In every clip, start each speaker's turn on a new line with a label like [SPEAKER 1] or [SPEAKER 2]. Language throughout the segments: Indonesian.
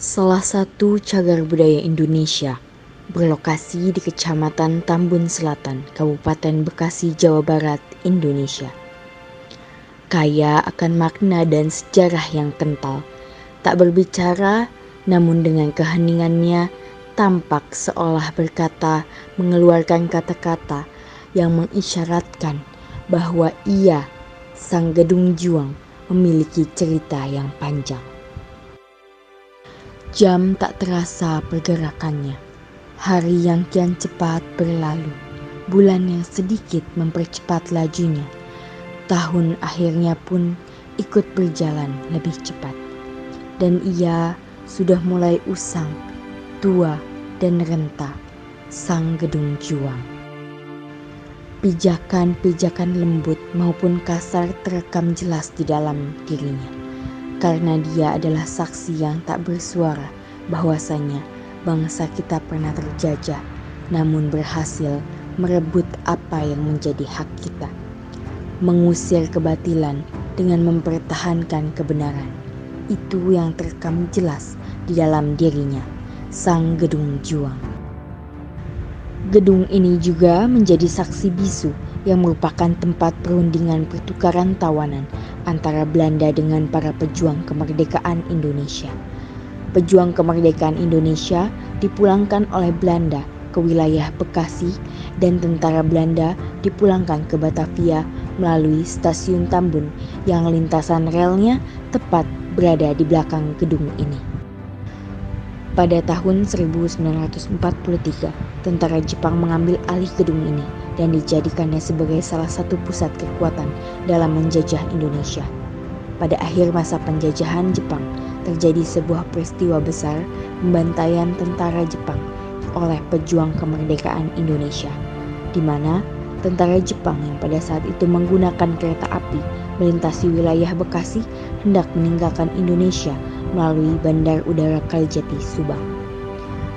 [SPEAKER 1] Salah satu cagar budaya Indonesia berlokasi di Kecamatan Tambun Selatan, Kabupaten Bekasi, Jawa Barat, Indonesia. Kaya akan makna dan sejarah yang kental, tak berbicara namun dengan keheningannya tampak seolah berkata, mengeluarkan kata-kata yang mengisyaratkan bahwa ia, sang Gedung Juang, memiliki cerita yang panjang. Jam tak terasa pergerakannya, hari yang kian cepat berlalu, bulan yang sedikit mempercepat lajunya, tahun akhirnya pun ikut berjalan lebih cepat. Dan ia sudah mulai usang, tua dan renta, sang Gedung Juang. Pijakan-pijakan lembut maupun kasar terekam jelas di dalam dirinya. Karena dia adalah saksi yang tak bersuara bahwasanya bangsa kita pernah terjajah, namun berhasil merebut apa yang menjadi hak kita. Mengusir kebatilan dengan mempertahankan kebenaran. Itu yang terekam jelas di dalam dirinya, sang Gedung Juang. Gedung ini juga menjadi saksi bisu yang merupakan tempat perundingan pertukaran tawanan antara Belanda dengan para pejuang kemerdekaan Indonesia. Pejuang kemerdekaan Indonesia dipulangkan oleh Belanda ke wilayah Bekasi dan tentara Belanda dipulangkan ke Batavia melalui stasiun Tambun yang lintasan relnya tepat berada di belakang gedung ini. Pada tahun 1943, tentara Jepang mengambil alih gedung ini dan dijadikannya sebagai salah satu pusat kekuatan dalam menjajah Indonesia. Pada akhir masa penjajahan Jepang, terjadi sebuah peristiwa besar pembantaian tentara Jepang oleh pejuang kemerdekaan Indonesia, di mana tentara Jepang yang pada saat itu menggunakan kereta api melintasi wilayah Bekasi hendak meninggalkan Indonesia melalui Bandar Udara Kalijati, Subang.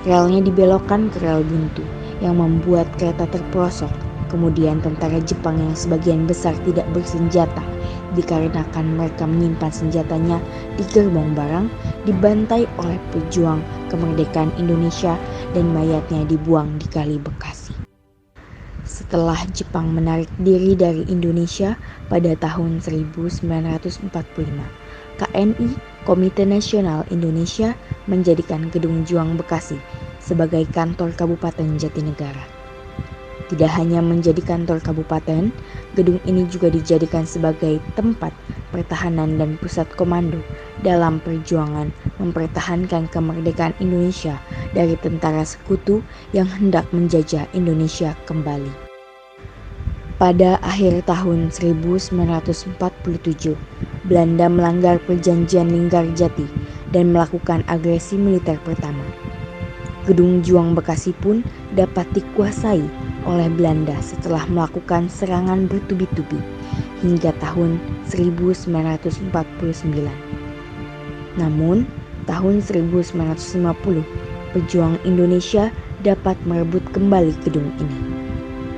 [SPEAKER 1] Relnya dibelokkan ke rel buntu yang membuat kereta terperosok. Kemudian tentara Jepang yang sebagian besar tidak bersenjata dikarenakan mereka menyimpan senjatanya di gerbong barang dibantai oleh pejuang kemerdekaan Indonesia dan mayatnya dibuang di Kali Bekasi. Setelah Jepang menarik diri dari Indonesia pada tahun 1945, KNI Komite Nasional Indonesia menjadikan Gedung Juang Bekasi sebagai kantor Kabupaten Jatinegara. Tidak hanya menjadi kantor kabupaten, gedung ini juga dijadikan sebagai tempat pertahanan dan pusat komando dalam perjuangan mempertahankan kemerdekaan Indonesia dari tentara sekutu yang hendak menjajah Indonesia kembali. Pada akhir tahun 1947, Belanda melanggar perjanjian Linggarjati dan melakukan agresi militer pertama. Gedung Juang Bekasi pun dapat dikuasai oleh Belanda setelah melakukan serangan bertubi-tubi hingga tahun 1949. Namun, tahun 1950, pejuang Indonesia dapat merebut kembali gedung ini.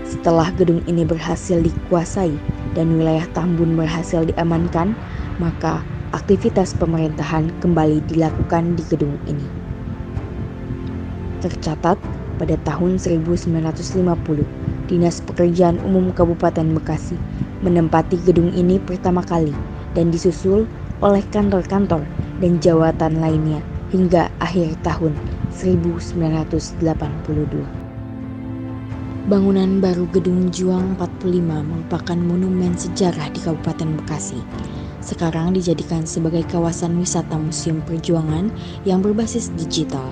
[SPEAKER 1] Setelah gedung ini berhasil dikuasai dan wilayah Tambun berhasil diamankan, maka aktivitas pemerintahan kembali dilakukan di gedung ini. Tercatat pada tahun 1950, Dinas Pekerjaan Umum Kabupaten Bekasi menempati gedung ini pertama kali dan disusul oleh kantor-kantor dan jawatan lainnya hingga akhir tahun 1982. Bangunan baru Gedung Juang 45 merupakan monumen sejarah di Kabupaten Bekasi. Sekarang dijadikan sebagai kawasan wisata museum perjuangan yang berbasis digital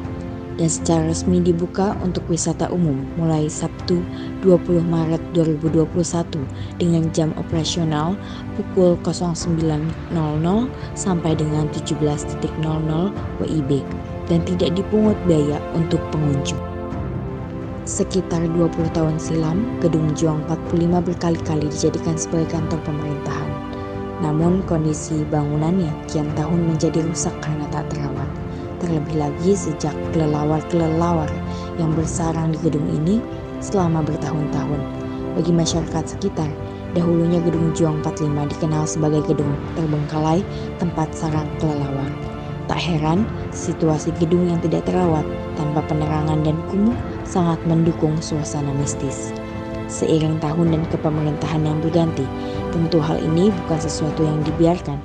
[SPEAKER 1] dan secara resmi dibuka untuk wisata umum mulai Sabtu 20 Maret 2021 dengan jam operasional pukul 09.00 sampai dengan 17.00 WIB dan tidak dipungut biaya untuk pengunjung. Sekitar 20 tahun silam, Gedung Juang 45 berkali-kali dijadikan sebagai kantor pemerintahan. Namun kondisi bangunannya kian tahun menjadi rusak karena tak terawat. Terlebih lagi sejak kelelawar-kelelawar yang bersarang di gedung ini selama bertahun-tahun. Bagi masyarakat sekitar, dahulunya Gedung Juang 45 dikenal sebagai gedung terbengkalai tempat sarang kelelawar. Tak heran situasi gedung yang tidak terawat tanpa penerangan dan kumuh sangat mendukung suasana mistis. Seiring tahun dan kepemerintahan yang berganti, tentu hal ini bukan sesuatu yang dibiarkan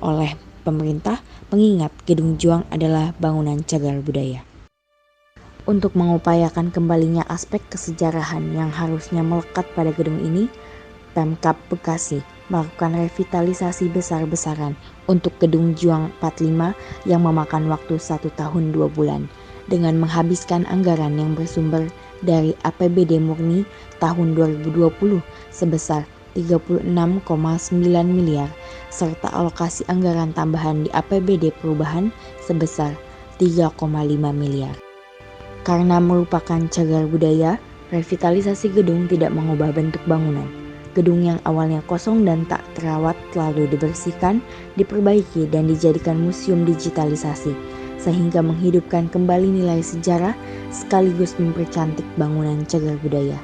[SPEAKER 1] oleh pemerintah, mengingat Gedung Juang adalah bangunan cagar budaya. Untuk mengupayakan kembalinya aspek kesejarahan yang harusnya melekat pada gedung ini, Pemkab Bekasi melakukan revitalisasi besar-besaran untuk Gedung Juang 45 yang memakan waktu 1 tahun 2 bulan dengan menghabiskan anggaran yang bersumber dari APBD murni tahun 2020 sebesar 36,9 miliar serta alokasi anggaran tambahan di APBD perubahan sebesar 3,5 miliar. Karena merupakan cagar budaya, revitalisasi gedung tidak mengubah bentuk bangunan. Gedung yang awalnya kosong dan tak terawat lalu dibersihkan, diperbaiki dan dijadikan museum digitalisasi, sehingga menghidupkan kembali nilai sejarah sekaligus mempercantik bangunan cagar budaya.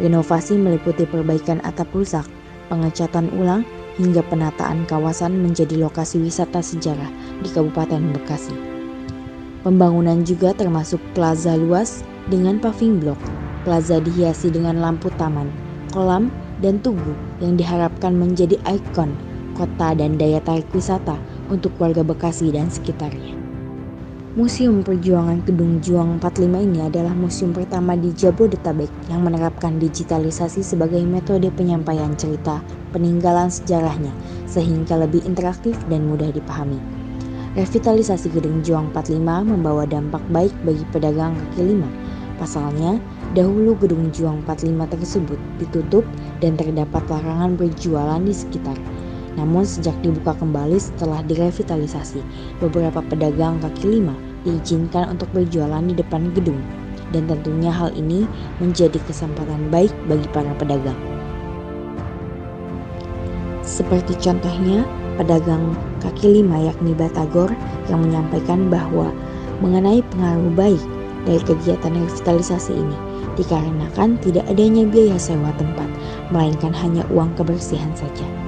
[SPEAKER 1] Renovasi meliputi perbaikan atap rusak, pengecatan ulang, hingga penataan kawasan menjadi lokasi wisata sejarah di Kabupaten Bekasi. Pembangunan juga termasuk plaza luas dengan paving block, plaza dihiasi dengan lampu taman, kolam, dan tugu yang diharapkan menjadi ikon kota dan daya tarik wisata untuk warga Bekasi dan sekitarnya. Museum Perjuangan Gedung Juang 45 ini adalah museum pertama di Jabodetabek yang menerapkan digitalisasi sebagai metode penyampaian cerita peninggalan sejarahnya sehingga lebih interaktif dan mudah dipahami. Revitalisasi Gedung Juang 45 membawa dampak baik bagi pedagang kaki lima. Pasalnya, dahulu Gedung Juang 45 tersebut ditutup dan terdapat larangan berjualan di sekitar. Namun sejak dibuka kembali setelah direvitalisasi, beberapa pedagang kaki lima diizinkan untuk berjualan di depan gedung. Dan tentunya hal ini menjadi kesempatan baik bagi para pedagang. Seperti contohnya, pedagang kaki lima yakni Batagor yang menyampaikan bahwa mengenai pengaruh baik dari kegiatan revitalisasi ini dikarenakan tidak adanya biaya sewa tempat, melainkan hanya uang kebersihan saja.